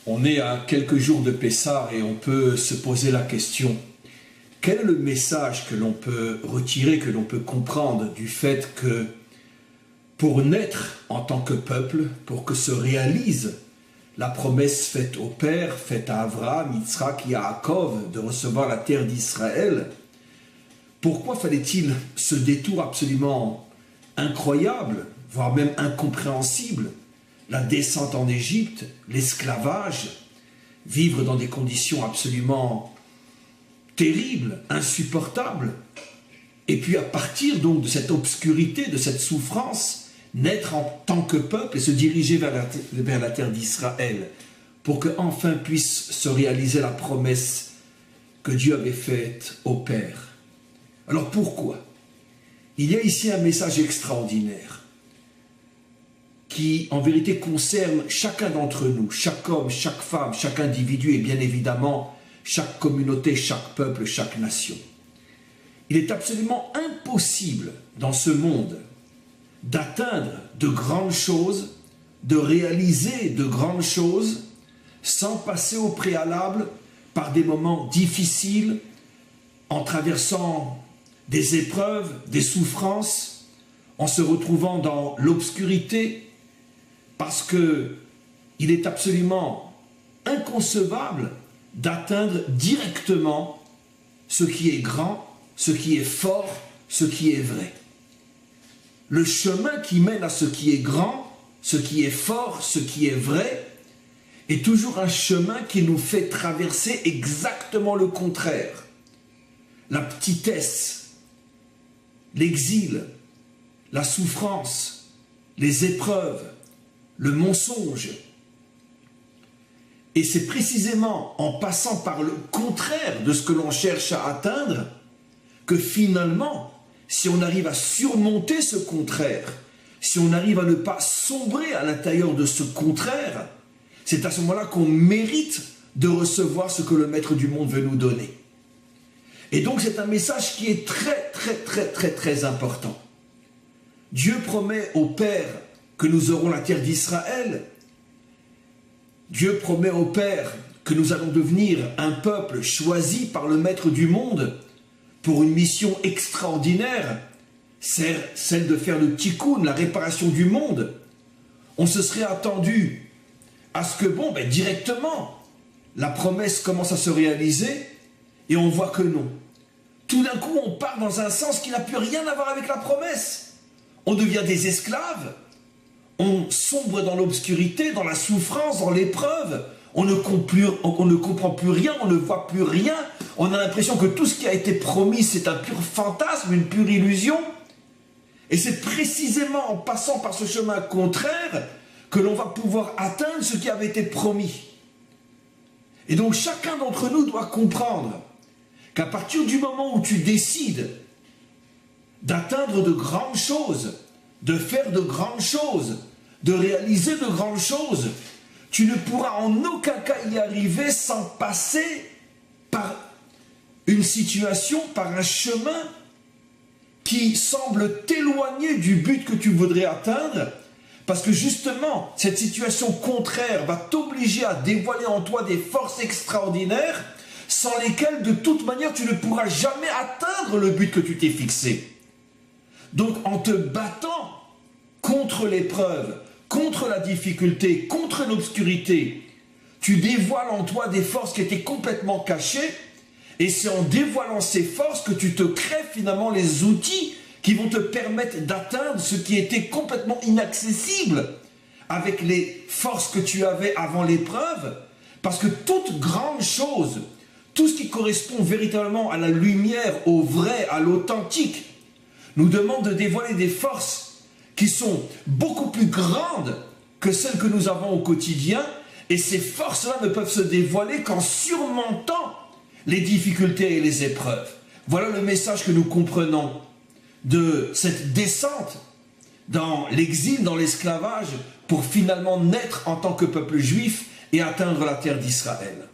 On est à quelques jours de Pessah et on peut se poser la question, quel est le message que l'on peut retirer, que l'on peut comprendre du fait que pour naître en tant que peuple, pour que se réalise la promesse faite au Père, faite à Abraham, Yitzhak et Yaakov de recevoir la terre d'Israël, pourquoi fallait-il ce détour absolument incroyable, voire même incompréhensible, la descente en Égypte, l'esclavage, vivre dans des conditions absolument terribles, insupportables, et puis à partir donc de cette obscurité, de cette souffrance, naître en tant que peuple et se diriger vers la terre d'Israël, pour qu'enfin puisse se réaliser la promesse que Dieu avait faite au Père. Alors pourquoi? Il y a ici un message extraordinaire qui en vérité concerne chacun d'entre nous, chaque homme, chaque femme, chaque individu et bien évidemment chaque communauté, chaque peuple, chaque nation. Il est absolument impossible dans ce monde d'atteindre de grandes choses, de réaliser de grandes choses sans passer au préalable par des moments difficiles, en traversant des épreuves, des souffrances, en se retrouvant dans l'obscurité, parce que il est absolument inconcevable d'atteindre directement ce qui est grand, ce qui est fort, ce qui est vrai. Le chemin qui mène à ce qui est grand, ce qui est fort, ce qui est vrai, est toujours un chemin qui nous fait traverser exactement le contraire. La petitesse, l'exil, la souffrance, les épreuves, le mensonge. Et c'est précisément en passant par le contraire de ce que l'on cherche à atteindre que finalement, si on arrive à surmonter ce contraire, si on arrive à ne pas sombrer à l'intérieur de ce contraire, c'est à ce moment-là qu'on mérite de recevoir ce que le Maître du monde veut nous donner. Et donc c'est un message qui est très important. Dieu promet au Père que nous aurons la terre d'Israël. Dieu promet au Père que nous allons devenir un peuple choisi par le Maître du monde pour une mission extraordinaire, celle de faire le tikkun, la réparation du monde. On se serait attendu à ce que, directement, la promesse commence à se réaliser et on voit que non. Tout d'un coup, on part dans un sens qui n'a plus rien à voir avec la promesse. On devient des esclaves, on sombre dans l'obscurité, dans la souffrance, dans l'épreuve, on ne comprend plus rien, on ne voit plus rien, on a l'impression que tout ce qui a été promis, c'est un pur fantasme, une pure illusion. Et c'est précisément en passant par ce chemin contraire que l'on va pouvoir atteindre ce qui avait été promis. Et donc chacun d'entre nous doit comprendre qu'à partir du moment où tu décides d'atteindre de grandes choses, de faire de grandes choses, de réaliser de grandes choses, tu ne pourras en aucun cas y arriver sans passer par une situation, par un chemin qui semble t'éloigner du but que tu voudrais atteindre, parce que justement, cette situation contraire va t'obliger à dévoiler en toi des forces extraordinaires sans lesquelles, de toute manière, tu ne pourras jamais atteindre le but que tu t'es fixé. Donc, en te battant contre l'épreuve, contre la difficulté, contre l'obscurité, tu dévoiles en toi des forces qui étaient complètement cachées, et c'est en dévoilant ces forces que tu te crées finalement les outils qui vont te permettre d'atteindre ce qui était complètement inaccessible avec les forces que tu avais avant l'épreuve, parce que toute grande chose, tout ce qui correspond véritablement à la lumière, au vrai, à l'authentique, nous demande de dévoiler des forces qui sont beaucoup plus grandes que celles que nous avons au quotidien, et ces forces-là ne peuvent se dévoiler qu'en surmontant les difficultés et les épreuves. Voilà le message que nous comprenons de cette descente dans l'exil, dans l'esclavage, pour finalement naître en tant que peuple juif et atteindre la terre d'Israël.